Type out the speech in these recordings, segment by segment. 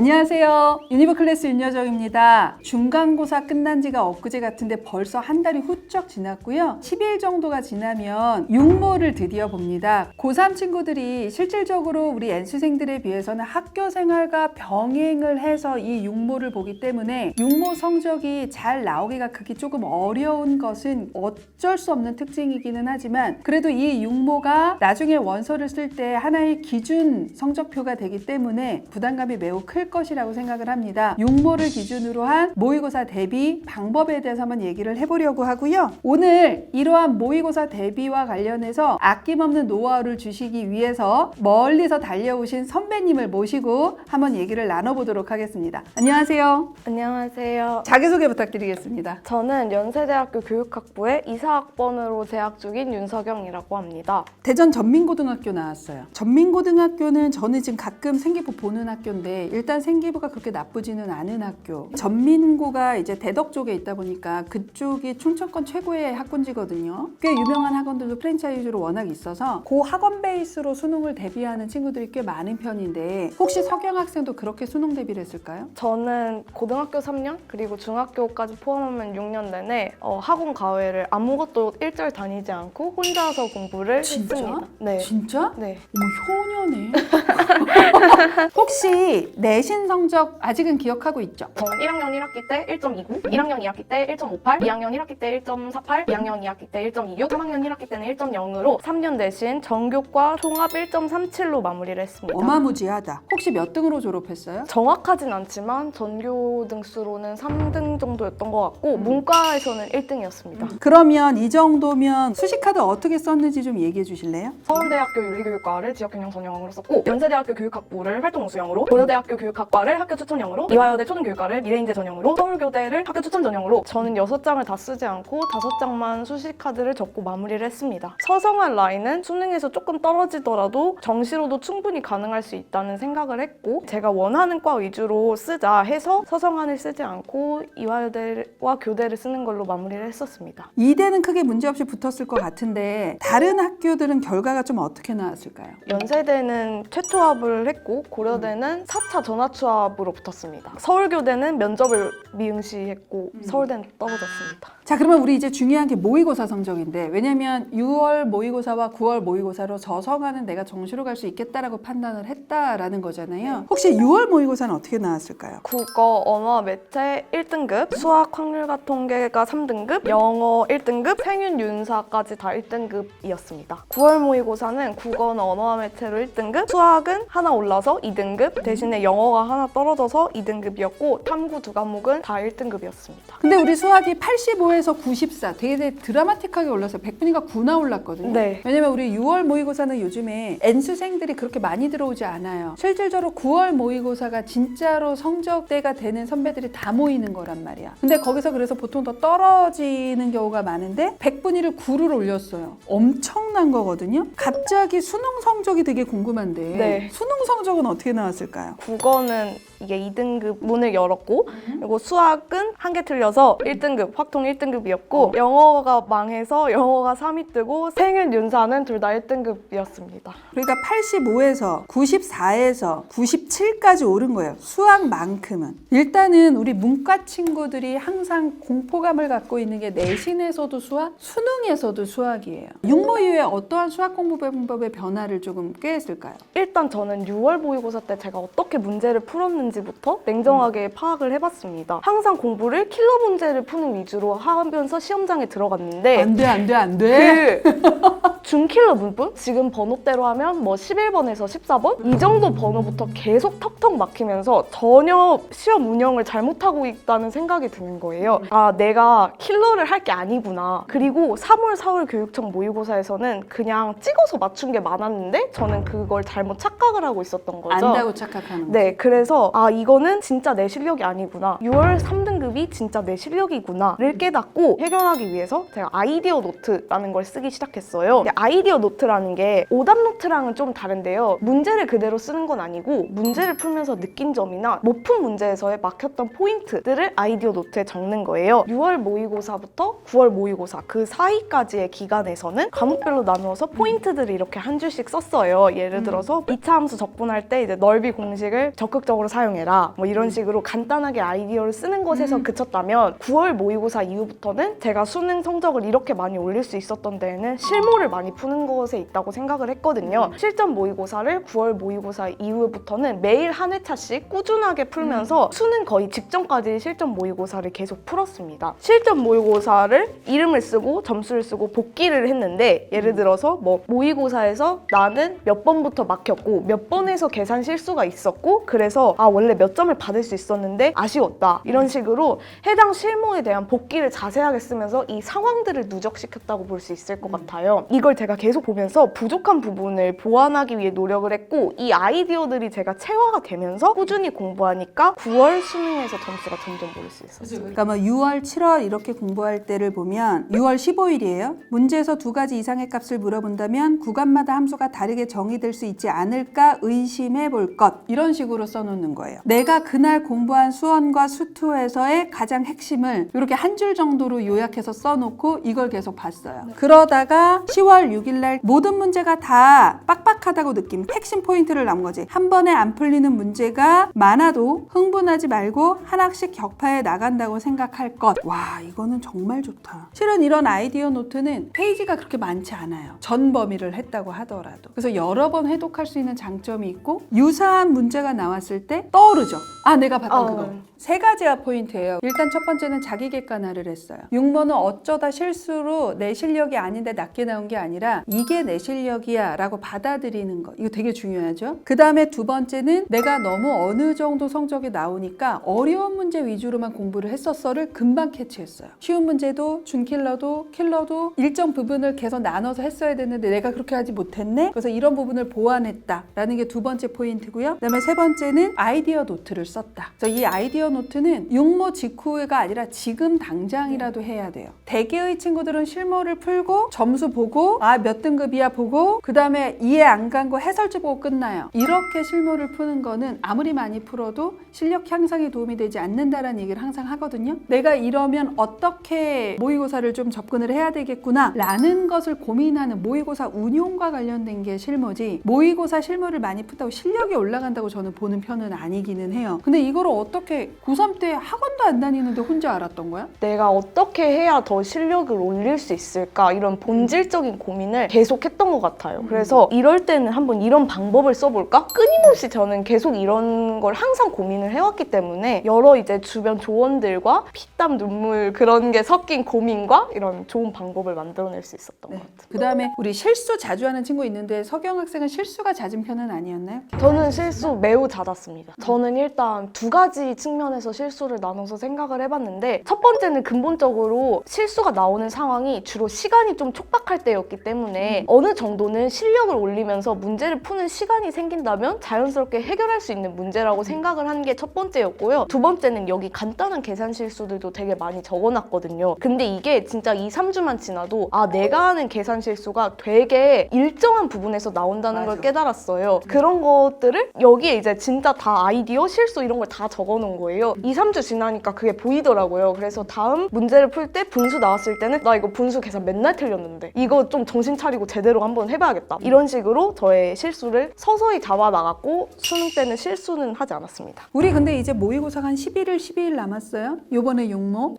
안녕하세요. 유니버 클래스 윤여정입니다. 중간고사 끝난 지가 엊그제 같은데 벌써 한 달이 훌쩍 지났고요. 10일 정도가 지나면 육모를 드디어 봅니다. 고3 친구들이 실질적으로 우리 N수생들에 비해서는 학교 생활과 병행을 해서 이 육모를 보기 때문에 육모 성적이 잘 나오기가 그게 조금 어려운 것은 어쩔 수 없는 특징이기는 하지만 그래도 이 육모가 나중에 원서를 쓸 때 하나의 기준 성적표가 되기 때문에 부담감이 매우 클 것이라고 생각을 합니다. 육모를 기준으로 한 모의고사 대비 방법에 대해서 한번 얘기를 해보려고 하고요. 오늘 이러한 모의고사 대비와 관련해서 아낌없는 노하우를 주시기 위해서 멀리서 달려오신 선배님을 모시고 한번 얘기를 나눠보도록 하겠습니다. 안녕하세요. 안녕하세요. 자기소개 부탁드리겠습니다. 저는 연세대학교 교육학부의 이사학번으로 재학 중인 윤석영이라고 합니다. 대전 전민고등학교 나왔어요. 전민고등학교는 저는 지금 가끔 생기부 보는 학교인데 일단 생기부가 그렇게 나쁘지는 않은 학교. 전민고가 이제 대덕 쪽에 있다 보니까 그쪽이 충청권 최고의 학군지거든요. 꽤 유명한 학원들도 프랜차이즈로 워낙 있어서 그 학원 베이스로 수능을 대비하는 친구들이 꽤 많은 편인데 혹시 석영 학생도 그렇게 수능 대비를 했을까요? 저는 고등학교 3년 그리고 중학교까지 포함하면 6년 내내 학원 과외를 아무것도 일절 다니지 않고 혼자서 공부를 했습니다. 네. 진짜? 네. 어머 효녀네. 혹시 내신 성적 아직은 기억하고 있죠? 저는 1학년 1학기 때 1.29, 1학년 2학기 때 1.58, 2학년 1학기 때 1.48, 2학년 2학기 때 1.26, 3학년 1학기 때는 1.0으로 3년 내신 전교과 총합 1.37로 마무리를 했습니다. 어마무지하다. 혹시 몇 등으로 졸업했어요? 정확하진 않지만 전교 등수로는 3등 정도였던 것 같고 문과에서는 1등이었습니다. 그러면 이 정도면 수시카드 어떻게 썼는지 좀 얘기해 주실래요? 서울대학교 윤리교육과를 지역경영 전형으로 썼고 연세대학교 교육학부를 활동우수형으로 고려대학교 교육학과를 학교 추천형으로 이화여대 초등교육과를 미래인재 전형으로 서울교대를 학교 추천 전형으로 저는 6장을 다 쓰지 않고 5장만 수시카드를 적고 마무리를 했습니다. 서성한 라인은 수능에서 조금 떨어지더라도 정시로도 충분히 가능할 수 있다는 생각을 했고 제가 원하는 과 위주로 쓰자 해서 서성한을 쓰지 않고 이화여대와 교대를 쓰는 걸로 마무리를 했었습니다. 이대는 크게 문제없이 붙었을 것 같은데 다른 학교들은 결과가 좀 어떻게 나왔을까요? 연세대는 최초합을 했고 고려대는 4차 전화추합으로 붙었습니다. 서울교대는 면접을 미응시했고 서울대는 떨어졌습니다. 자, 그러면 우리 이제 중요한 게 모의고사 성적인데 왜냐면 6월 모의고사와 9월 모의고사로 저성하는 내가 정시로 갈 수 있겠다라고 판단을 했다라는 거잖아요. 혹시 6월 모의고사는 어떻게 나왔을까요? 국어, 언어, 매체 1등급, 수학, 확률과 통계가 3등급, 영어 1등급, 생윤, 윤사까지 다 1등급이었습니다. 9월 모의고사는 국어는 언어와 매체로 1등급, 수학은 하나 올라서 2등급, 대신에 영어가 하나 떨어져서 2등급이었고 탐구 두 과목은 다 1등급이었습니다. 근데 우리 수학이 85에서 94 되게 드라마틱하게 올라서 100분위가 9 나올랐거든요. 네. 왜냐면 우리 6월 모의고사는 요즘에 N수생들이 그렇게 많이 들어오지 않아요. 실질적으로 9월 모의고사가 진짜로 성적대가 되는 선배들이 다 모이는 거란 말이야. 근데 거기서 그래서 보통 더 떨어지는 경우가 많은데 100분위를 9를 올렸어요. 엄청난 거거든요. 갑자기 수능 성적이 되게 궁금한데 네. 수능 성적은 어떻게 나왔을까요? 국어는 이게 2등급 문을 열었고 그리고 수학은 한 개 틀려서 1등급, 확통 1등급이었고 영어가 망해서 영어가 3위 뜨고 생일 윤사는 둘 다 1등급이었습니다. 그러니까 85에서 94에서 97까지 오른 거예요. 수학만큼은. 일단은 우리 문과 친구들이 항상 공포감을 갖고 있는 게 내신에서도 수학, 수능에서도 수학이에요. 육모 이후에 어떠한 수학 공부 방법의 변화를 조금 꾀했을까요? 일단 저는 6월 모의고사 때 제가 어떻게 문제를 풀었는지부터 냉정하게 파악을 해봤습니다. 항상 공부를 킬러 문제를 푸는 위주로 하면서 시험장에 들어갔는데 안 돼. 준킬러 문법? 지금 번호대로 하면 뭐 11번에서 14번? 이 정도 번호부터 계속 턱턱 막히면서 전혀 시험 운영을 잘못하고 있다는 생각이 드는 거예요. 아, 내가 킬러를 할 게 아니구나. 그리고 3월, 4월 교육청 모의고사에서는 그냥 찍어서 맞춘 게 많았는데 저는 그걸 잘못 착각을 하고 있었던 거죠. 안다고 착각하는 거죠. 네, 그래서 아, 이거는 진짜 내 실력이 아니구나. 6월 3등급이 진짜 내 실력이구나를 깨닫고 해결하기 위해서 제가 아이디어 노트라는 걸 쓰기 시작했어요. 근데 아이디어 노트라는 게 오답 노트랑은 좀 다른데요. 문제를 그대로 쓰는 건 아니고 문제를 풀면서 느낀 점이나 못 푼 문제에서의 막혔던 포인트들을 아이디어 노트에 적는 거예요. 6월 모의고사부터 9월 모의고사 그 사이까지의 기간에서는 과목별로 나누어서 포인트들을 이렇게 한 줄씩 썼어요. 예를 들어서 2차 함수 적분할 때 이제 넓이 공식을 적극적으로 사용 사용해라 뭐 이런 식으로 간단하게 아이디어를 쓰는 것에서 그쳤다면 9월 모의고사 이후부터는 제가 수능 성적을 이렇게 많이 올릴 수 있었던 데에는 실무를 많이 푸는 것에 있다고 생각을 했거든요. 실전 모의고사를 9월 모의고사 이후부터는 매일 한 회차씩 꾸준하게 풀면서 수능 거의 직전까지 실전 모의고사를 계속 풀었습니다. 실전 모의고사를 이름을 쓰고 점수를 쓰고 복기를 했는데 예를 들어서 뭐 모의고사에서 나는 몇 번부터 막혔고 몇 번에서 계산 실수가 있었고 그래서 원래 몇 점을 받을 수 있었는데 아쉬웠다 이런 식으로 해당 실무에 대한 복기를 자세하게 쓰면서 이 상황들을 누적시켰다고 볼 수 있을 것 같아요. 이걸 제가 계속 보면서 부족한 부분을 보완하기 위해 노력을 했고 이 아이디어들이 제가 체화가 되면서 꾸준히 공부하니까 9월 수능에서 점수가 점점 오를 수 있었어요. 그러니까 뭐 6월, 7월 이렇게 공부할 때를 보면 6월 15일이에요. 문제에서 2가지 이상의 값을 물어본다면 구간마다 함수가 다르게 정의될 수 있지 않을까 의심해 볼 것. 이런 식으로 써놓는 거예요. 내가 그날 공부한 수원과 수투에서의 가장 핵심을 이렇게 한 줄 정도로 요약해서 써놓고 이걸 계속 봤어요. 그러다가 10월 6일 날 모든 문제가 다 빡빡하다고 느낌, 핵심 포인트를 남은 거지. 한 번에 안 풀리는 문제가 많아도 흥분하지 말고 한 학씩 격파해 나간다고 생각할 것. 와, 이거는 정말 좋다. 실은 이런 아이디어 노트는 페이지가 그렇게 많지 않아요. 전 범위를 했다고 하더라도. 그래서 여러 번 해독할 수 있는 장점이 있고 유사한 문제가 나왔을 때 떠오르죠. 내가 봤던 그거. 3가지가 포인트예요. 일단 첫 번째는 자기 객관화를 했어요. 육모는 어쩌다 실수로 내 실력이 아닌데 낮게 나온 게 아니라 이게 내 실력이야 라고 받아들이는 거. 이거 되게 중요하죠. 그 다음에 두 번째는 내가 너무 어느 정도 성적이 나오니까 어려운 문제 위주로만 공부를 했었어를 금방 캐치했어요. 쉬운 문제도 준킬러도 킬러도 일정 부분을 계속 나눠서 했어야 되는데 내가 그렇게 하지 못했네. 그래서 이런 부분을 보완했다라는 게 두 번째 포인트고요. 그 다음에 세 번째는 아이디어 노트를 썼다. 그래서 이 아이디어 노트는 육모 직후가 아니라 지금 당장이라도 해야 돼요. 대개의 친구들은 실무를 풀고 점수 보고 몇 등급이야 보고 그 다음에 이해 안 간 거 해설지 보고 끝나요. 이렇게 실무를 푸는 거는 아무리 많이 풀어도 실력 향상에 도움이 되지 않는다라는 얘기를 항상 하거든요. 내가 이러면 어떻게 모의고사를 좀 접근을 해야 되겠구나 라는 것을 고민하는 모의고사 운용과 관련된 게 실무지 모의고사 실무를 많이 푼다고 실력이 올라간다고 저는 보는 편은 아니기는 해요. 근데 이거를 어떻게 고3 때 학원도 안 다니는데 혼자 알았던 거야? 내가 어떻게 해야 더 실력을 올릴 수 있을까 이런 본질적인 고민을 계속 했던 것 같아요. 그래서 이럴 때는 한번 이런 방법을 써볼까? 끊임없이 저는 계속 이런 걸 항상 고민을 해왔기 때문에 여러 이제 주변 조언들과 피땀 눈물 그런 게 섞인 고민과 이런 좋은 방법을 만들어낼 수 있었던 것 같아요. 그 다음에 우리 실수 자주 하는 친구 있는데 서경 학생은 실수가 잦은 편은 아니었나요? 저는 실수 매우 잦았습니다. 저는 일단 2가지 측면에서 실수를 나눠서 생각을 해봤는데 첫 번째는 근본적으로 실수가 나오는 상황이 주로 시간이 좀 촉박할 때였기 때문에 어느 정도는 실력을 올리면서 문제를 푸는 시간이 생긴다면 자연스럽게 해결할 수 있는 문제라고 생각을 한 게 첫 번째였고요. 두 번째는 여기 간단한 계산 실수들도 되게 많이 적어놨거든요. 근데 이게 진짜 2-3주만 지나도 내가 하는 계산 실수가 되게 일정한 부분에서 나온다는 걸 깨달았어요. 그런 것들을 여기에 이제 진짜 다 아이디어, 실수 이런 걸 다 적어놓은 거예요. 2-3주 지나니까 그게 보이더라고요. 그래서 다음 문제를 풀 때 분수 나왔을 때는 나 이거 분수 계산 맨날 틀렸는데 이거 좀 정신 차리고 제대로 한번 해봐야겠다. 이런 식으로 저의 실수를 서서히 잡아나갔고 수능 때는 실수는 하지 않았습니다. 우리 근데 이제 모의고사가 한 11일, 12일 남았어요. 요번에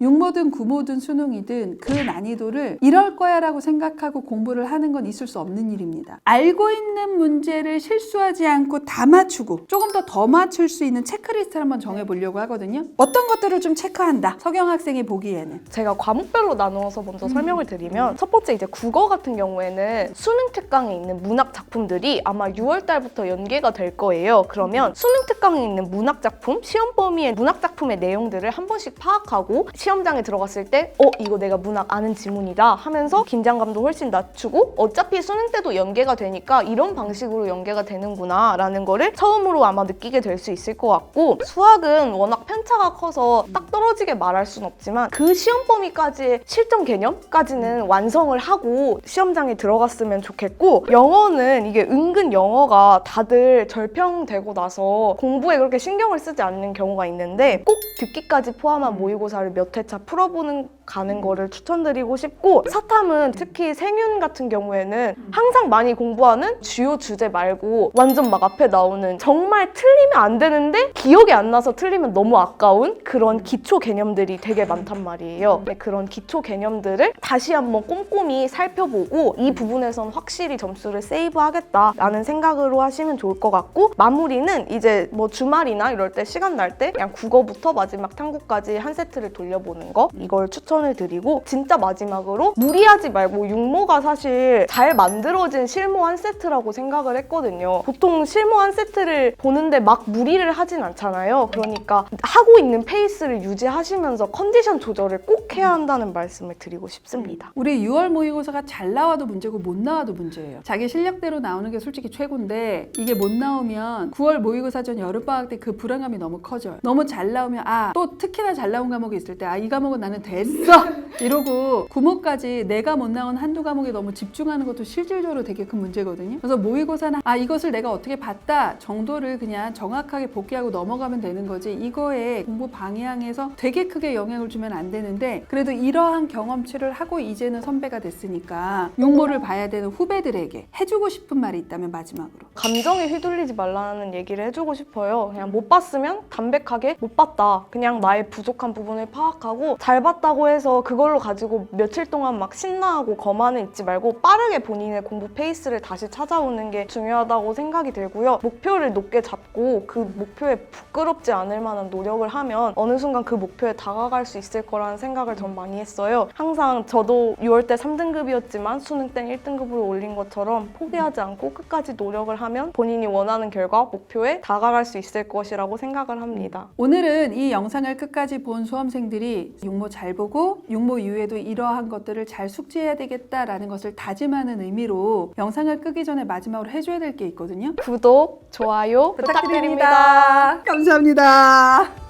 육모든 구모든 수능이든 그 난이도를 이럴 거야 라고 생각하고 공부를 하는 건 있을 수 없는 일입니다. 알고 있는 문제를 실수하지 않고 다 맞추고 조금 더 맞출 수 있는 체크리스트를 한번 정해보려고 하거든요. 어떤 것들을 좀 체크한다. 서경 학생이 보기에는. 제가 과목별로 나누어서 먼저 설명을 드리면 첫 번째 이제 국어 같은 경우에는 수능 특강에 있는 문학 작품들이 아마 6월 달부터 연계가 될 거예요. 그러면 수능 특강에 있는 문학 작품, 시험 범위의 문학 작품의 내용들을 한 번씩 파악하고 시험장에 들어갔을 때 이거 내가 문학 아는 지문이다 하면서 긴장감도 훨씬 낮추고 어차피 수능 때도 연계가 되니까 이런 방식으로 연계가 되는구나 라는 거를 처음으로 아마 느끼게 될 수 있을 것 같고 수학은 워낙 편차가 커서 딱 떨어지게 말할 순 없지만 그 시험 범위까지의 실전 개념까지는 완성을 하고 시험장에 들어갔으면 좋겠고 영어는 이게 은근 영어가 다들 절평되고 나서 공부에 그렇게 신경을 쓰지 않는 경우가 있는데 꼭 듣기까지 포함한 모의고사를 몇 회차 풀어보는 가는 거를 추천드리고 싶고 사탐은 특히 생윤 같은 경우에는 항상 많이 공부하는 주요 주제 말고 완전 막 앞에 나오는 정말 틀리면 안 되는데 기억이 안 나서 틀리면 너무 아까운 그런 기초 개념들이 되게 많단 말이에요. 근데 그런 기초 개념들을 다시 한번 꼼꼼히 살펴보고 이 부분에선 확실히 점수를 세이브하겠다라는 생각으로 하시면 좋을 것 같고, 마무리는 이제 뭐 주말이나 이럴 때 시간 날 때 그냥 국어부터 마지막 탐구까지 한 세트를 돌려보는 거, 이걸 추천을 드리고, 진짜 마지막으로 무리하지 말고, 육모가 사실 잘 만들어진 실무 한 세트라고 생각을 했거든요. 보통 실무 한 세트를 보는데 막 무리를 하진 않잖아요. 그러니까 하고 있는 페이스를 유지하시면서 컨디션 조절을 꼭 해야 한다는 말씀을 드리고 싶습니다. 우리 6월 모의고사가 잘 나와도 문제고 못 나와도 문제예요. 자기 실력대로 나오는 게 솔직히 최고인데 이게 못 나오면 9월 모의고사 전 여름방학 때 그 불안감이 너무 커져요. 너무 잘 나오면 또 특히나 잘 나온 과목이 있을 때 이 과목은 나는 됐어! 이러고 구모까지 내가 못 나온 한두 과목에 너무 집중하는 것도 실질적으로 되게 큰 문제거든요. 그래서 모의고사는 이것을 내가 어떻게 봤다 정도를 그냥 정확하게 복기하고 넘어가면 되는 거지, 이거에 공부 방향에서 되게 크게 영향을 주면 안 되는데, 그래도 이러한 경험치를 하고 이제는 선배가 됐으니까 육모를 봐야 되는 후배들에게 해주고 싶은 말이 있다면 마지막으로. 감정에 휘둘리지 말라는 얘기를 해주고 싶어요. 그냥 못 봤으면 담백하게 못 봤다. 그냥 나의 부족한 부분을 파악하고, 잘 봤다고 해서 그걸로 가지고 며칠 동안 막 신나하고 거만은 있지 말고 빠르게 본인의 공부 페이스를 다시 찾아오는 게 중요하다고 생각이 들고요. 목표를 높게 잡고 그 목표에 부끄럽지 않을 만한 노력을 하면 어느 순간 그 목표에 다가갈 수 있을 거라는 생각을 전 많이 했어요. 항상 저도 6월 때 3등급이었지만 수능 때 1등급으로 올린 것처럼 포기하지 않고 끝까지 노력을 하면 본인이 원하는 결과, 목표에 다가갈 수 있을 것이라고 생각을 합니다. 오늘은 이 영상을 끝까지 본 수험생들이 육모 잘 보고 육모 이후에도 이러한 것들을 잘 숙지해야 되겠다라는 것을 다짐하는 의미로 영상을 끄기 전에 마지막으로 해줘야 될 게 있거든요. 구독, 좋아요 부탁드립니다. 감사합니다.